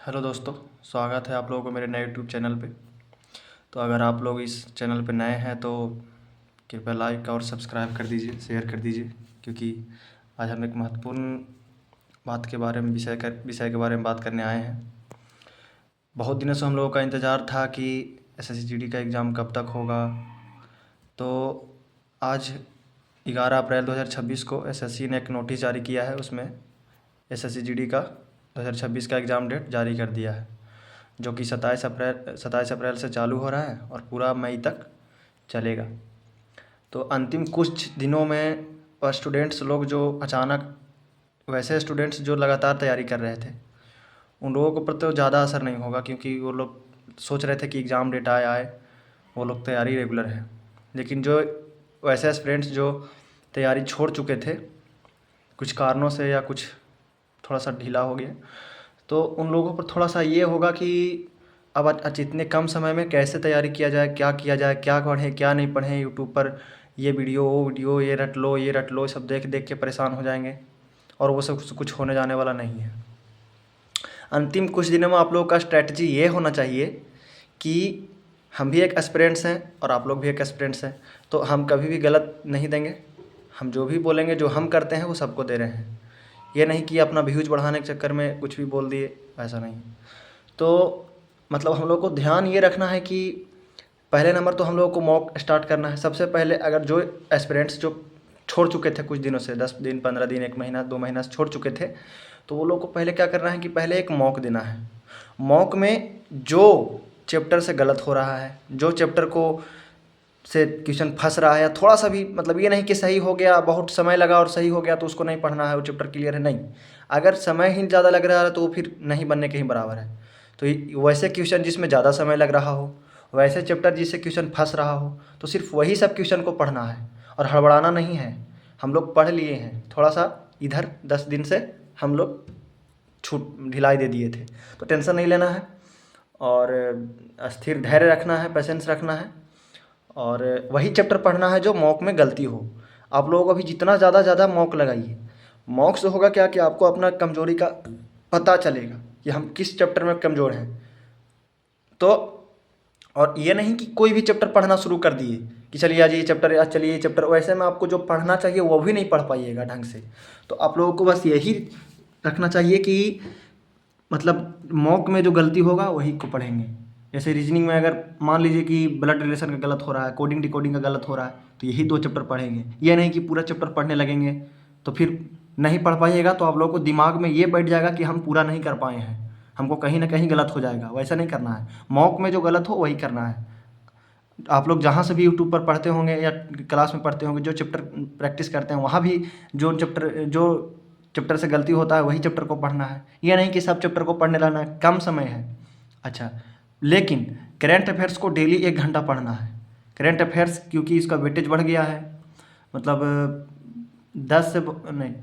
Hello दोस्तों, स्वागत है आप लोगों को मेरे नए यूट्यूब चैनल पे। तो अगर आप लोग इस चैनल पे नए हैं तो कृपया लाइक और सब्सक्राइब कर दीजिए, शेयर कर दीजिए, क्योंकि आज हम एक महत्वपूर्ण बात के बारे में विषय के बारे में बात करने आए हैं। बहुत दिनों से हम लोगों का इंतज़ार था कि एसएससी का एग्ज़ाम कब तक होगा। तो आज 11 अप्रैल 2026 को एसएससी ने एक नोटिस जारी किया है। उसमें एसएससी का 2026 का एग्ज़ाम डेट जारी कर दिया है, जो कि 27 अप्रैल से चालू हो रहा है और पूरा मई तक चलेगा। तो अंतिम कुछ दिनों में स्टूडेंट्स लोग जो अचानक, वैसे स्टूडेंट्स जो लगातार तैयारी कर रहे थे, उन लोगों को पर तो ज़्यादा असर नहीं होगा, क्योंकि वो लोग सोच रहे थे कि एग्ज़ाम डेट आए वो लोग तैयारी रेगुलर है। लेकिन जो वैसे स्टूडेंट्स जो तैयारी छोड़ चुके थे कुछ कारणों से, या कुछ थोड़ा सा ढीला हो गया, तो उन लोगों पर थोड़ा सा ये होगा कि अब इतने कम समय में कैसे तैयारी किया जाए, क्या किया जाए, क्या पढ़ें क्या नहीं पढ़ें। यूट्यूब पर ये वीडियो वो वीडियो, ये रट लो, सब देख देख के परेशान हो जाएंगे, और वो सब कुछ होने जाने वाला नहीं है। अंतिम कुछ दिनों में आप लोगों का स्ट्रैटेजी ये होना चाहिए कि हम भी एक एस्पिरेंट्स हैं और आप लोग भी एक एस्पिरेंट्स हैं, तो हम कभी भी गलत नहीं देंगे। हम जो भी बोलेंगे, जो हम करते हैं वो सबको दे रहे हैं। ये नहीं कि अपना व्यूज़ बढ़ाने के चक्कर में कुछ भी बोल दिए, ऐसा नहीं। तो मतलब हम लोग को ध्यान ये रखना है कि पहले नंबर तो हम लोगों को मॉक स्टार्ट करना है। सबसे पहले अगर जो एस्पिरेंट्स जो छोड़ चुके थे कुछ दिनों से, 10 दिन 15 दिन 1 महीना 2 महीना से छोड़ चुके थे, तो वो लोग को पहले क्या करना है कि पहले एक मॉक देना है। मॉक में जो चैप्टर से गलत हो रहा है, जो चैप्टर को से क्वेश्चन फंस रहा है, या थोड़ा सा भी, मतलब ये नहीं कि सही हो गया, बहुत समय लगा और सही हो गया तो उसको नहीं पढ़ना है, वो चैप्टर क्लियर है, नहीं। अगर समय ही ज़्यादा लग रहा है तो वो फिर नहीं बनने के ही बराबर है। तो वैसे क्वेश्चन जिसमें ज़्यादा समय लग रहा हो, वैसे चैप्टर जिससे क्वेश्चन फंस रहा हो, तो सिर्फ वही सब क्वेश्चन को पढ़ना है और हड़बड़ाना नहीं है। हम लोग पढ़ लिए हैं, थोड़ा सा इधर 10 दिन से हम लोग छूट ढिलाई दे दिए थे, तो टेंशन नहीं लेना है और स्थिर धैर्य रखना है, पेशेंस रखना है, और वही चैप्टर पढ़ना है जो मॉक में गलती हो। आप लोगों को अभी जितना ज़्यादा मॉक लगाइए। मॉक से होगा क्या कि आपको अपना कमजोरी का पता चलेगा कि हम किस चैप्टर में कमज़ोर हैं। तो और ये नहीं कि कोई भी चैप्टर पढ़ना शुरू कर दिए कि चलिए आज ये चैप्टर, आज चलिए ये चैप्टर, वैसे में आपको जो पढ़ना चाहिए वो भी नहीं पढ़ पाइएगा ढंग से। तो आप लोगों को बस यही रखना चाहिए कि मतलब मॉक में जो गलती होगा वही को पढ़ेंगे। जैसे रीजनिंग में अगर मान लीजिए कि ब्लड रिलेशन का गलत हो रहा है, कोडिंग डिकोडिंग का गलत हो रहा है, तो यही 2 चैप्टर पढ़ेंगे। ये नहीं कि पूरा चैप्टर पढ़ने लगेंगे तो फिर नहीं पढ़ पाइएगा, तो आप लोगों को दिमाग में ये बैठ जाएगा कि हम पूरा नहीं कर पाए हैं, हमको कहीं ना कहीं गलत हो जाएगा। वैसा नहीं करना है। मॉक में जो गलत हो वही करना है। आप लोग जहाँ से भी यूट्यूब पर पढ़ते होंगे या क्लास में पढ़ते होंगे, जो चैप्टर प्रैक्टिस करते हैं वहाँ भी जो चैप्टर से गलती होता है वही चैप्टर को पढ़ना है। ये नहीं कि सब चैप्टर को पढ़ने लगना है, कम समय है। अच्छा, लेकिन करेंट अफेयर्स को डेली 1 घंटा पढ़ना है। करेंट अफेयर्स क्योंकि इसका वेटेज बढ़ गया है, मतलब 10 से नहीं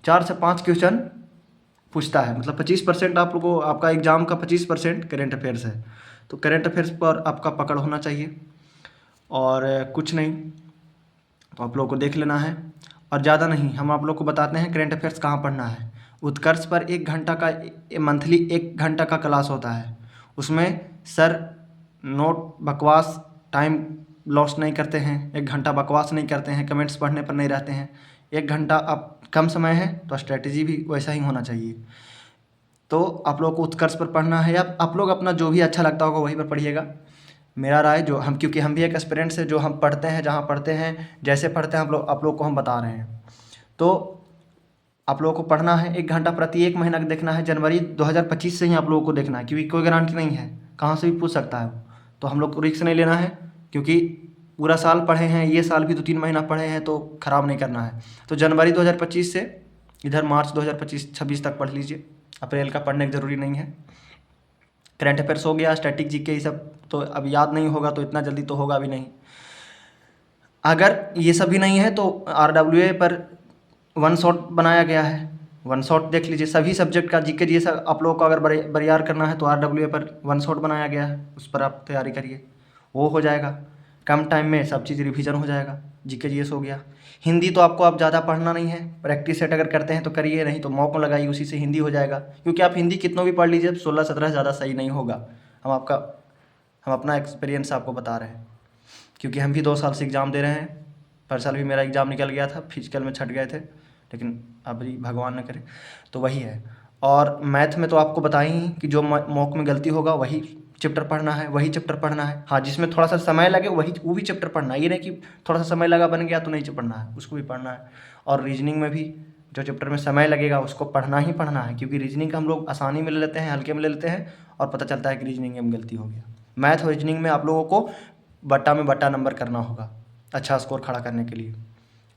4 से 5 क्वेश्चन पूछता है, मतलब 25% आप लोगों को, आपका एग्ज़ाम का 25% करेंट अफेयर्स है। तो करेंट अफेयर्स पर आपका पकड़ होना चाहिए और कुछ नहीं, तो आप लोगों को देख लेना है। और ज़्यादा नहीं, हम आप लोग को बताते हैं करेंट अफेयर्स कहाँ पढ़ना है। उत्कर्ष पर 1 घंटा का मंथली 1 घंटा का क्लास होता है। उसमें सर नोट बकवास टाइम लॉस नहीं करते हैं, 1 घंटा बकवास नहीं करते हैं, कमेंट्स पढ़ने पर नहीं रहते हैं। 1 घंटा आप कम समय है तो स्ट्रैटेजी भी वैसा ही होना चाहिए। तो आप लोग को उत्कर्ष पर पढ़ना है, या आप लोग अपना जो भी अच्छा लगता होगा वहीं पर पढ़िएगा। मेरा राय जो हम, क्योंकि हम भी एक एस्पिरेंट्स है, जो हम पढ़ते हैं, जहाँ पढ़ते हैं, जैसे पढ़ते हैं आप लोग को हम बता रहे हैं। तो आप लोगों को पढ़ना है 1 घंटा प्रति 1 महीना देखना है। जनवरी 2025 से ही आप लोगों को देखना है, क्योंकि कोई गारंटी नहीं है, कहाँ से भी पूछ सकता है वो। तो हम लोग को रिस्क नहीं लेना है, क्योंकि पूरा साल पढ़े हैं, ये साल भी 2-3 महीना पढ़े हैं, तो ख़राब नहीं करना है। तो जनवरी 2025 से इधर मार्च 2025-26 तक पढ़ लीजिए। अप्रैल का पढ़ने की ज़रूरी नहीं है। करेंट अफेयर्स हो गया, स्टैटिक जीके, ये सब तो अब याद नहीं होगा, तो इतना जल्दी तो होगा भी नहीं। अगर ये सब भी नहीं है तो RWA पर 1 शॉट बनाया गया है, 1 शॉट देख लीजिए। सभी सब्जेक्ट का जीके ये सब आप लोगों को अगर बरियार करना है तो RWA पर 1 शॉट बनाया गया है, उस पर आप तैयारी करिए, वो हो जाएगा। कम टाइम में सब चीज़ रिवीजन हो जाएगा। जीके जीएस हो गया। हिंदी तो आपको अब ज़्यादा पढ़ना नहीं है, प्रैक्टिस सेट अगर करते हैं तो करिए, नहीं तो मौका लगाइए, उसी से हिंदी हो जाएगा। क्योंकि आप हिंदी कितना भी पढ़ लीजिए 16-17 ज़्यादा सही नहीं होगा। हम अपना एक्सपीरियंस आपको बता रहे हैं, क्योंकि हम भी 2 साल से एग्ज़ाम दे रहे हैं। पर साल भी मेरा एग्ज़ाम निकल गया था, फिजिकल में छट गए थे, लेकिन अभी भगवान न करे। तो वही है। और मैथ में तो आपको बताई ही कि जो मॉक में गलती होगा वही चैप्टर पढ़ना है, वही चैप्टर पढ़ना है। हाँ, जिसमें थोड़ा सा समय लगे वो भी चैप्टर पढ़ना है। ये नहीं कि थोड़ा सा समय लगा बन गया तो नहीं पढ़ना है, उसको भी पढ़ना है। और रीजनिंग में भी जो चैप्टर में समय लगेगा उसको पढ़ना ही पढ़ना है, क्योंकि रीजनिंग का हम लोग आसानी में ले लेते हैं, हल्के में ले लेते हैं, और पता चलता है कि रीजनिंग में गलती हो गया। मैथ और रीजनिंग में आप लोगों को बट्टा में बट्टा नंबर करना होगा, अच्छा स्कोर खड़ा करने के लिए,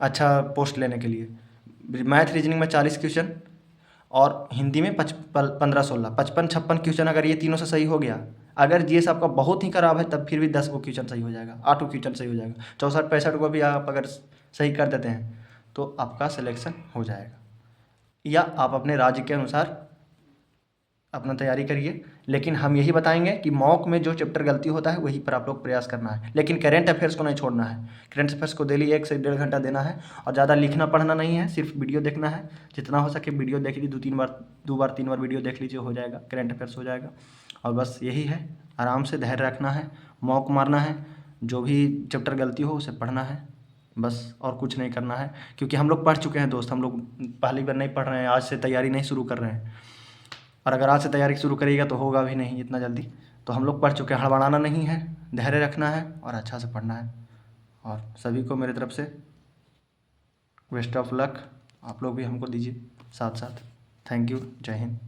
अच्छा पोस्ट लेने के लिए। मैथ रीजनिंग में 40 क्वेश्चन और हिंदी में 15-16, 55-56 क्वेश्चन। अगर ये तीनों से सही हो गया, अगर जीएस आपका बहुत ही खराब है तब फिर भी 10 क्वेश्चन सही हो जाएगा, 8 क्वेश्चन सही हो जाएगा। 64-65 को भी आप अगर सही कर देते हैं तो आपका सिलेक्शन हो जाएगा। या आप अपने राज्य के अनुसार अपना तैयारी करिए, लेकिन हम यही बताएंगे कि मॉक में जो चैप्टर गलती होता है वही पर आप लोग प्रयास करना है। लेकिन करेंट अफेयर्स को नहीं छोड़ना है। करेंट अफेयर्स को डेली 1 से 1.5 घंटा देना है, और ज़्यादा लिखना पढ़ना नहीं है, सिर्फ वीडियो देखना है। जितना हो सके वीडियो देख लीजिए, 2 बार वीडियो देख लीजिए, हो जाएगा, करेंट अफेयर्स हो जाएगा। और बस यही है, आराम से धैर्य रखना है, मॉक मारना है, जो भी चैप्टर गलती हो उसे पढ़ना है, बस और कुछ नहीं करना है। क्योंकि हम लोग पढ़ चुके हैं दोस्त, हम लोग पहली बार नहीं पढ़ रहे हैं, आज से तैयारी नहीं शुरू कर रहे हैं। और अगर आज से तैयारी शुरू करिएगा तो होगा भी नहीं इतना जल्दी। तो हम लोग पढ़ चुके हैं, हड़बड़ाना नहीं है, धैर्य रखना है और अच्छा से पढ़ना है। और सभी को मेरी तरफ से बेस्ट ऑफ लक। आप लोग भी हमको दीजिए साथ साथ। Thank you. जय हिंद।